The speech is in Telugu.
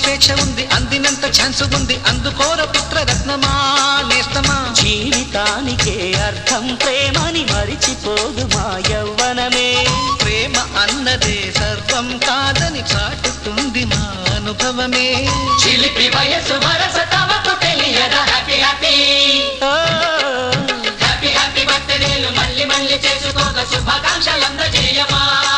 స్వేచ్ఛ ఉంది, అందినంత ఛాన్స్ ఉంది, అందుకోర పుత్రరత్నమా నేస్తమా. జీవితానికే అర్థం ప్రేమని మరిచిపోదు మా యవ్వనమే. ప్రేమ అన్నదే సర్వం కాదని చాటుతుంది మా అనుభవమే. చిలిపి వయసు వరస తమకు తెలియదా. హ్యాపీ హ్యాపీ హ్యాపీ హ్యాపీ బర్త్డేలు మళ్ళీ మళ్ళీ చేసుకోక శుభాకాంక్షలందజేయమా.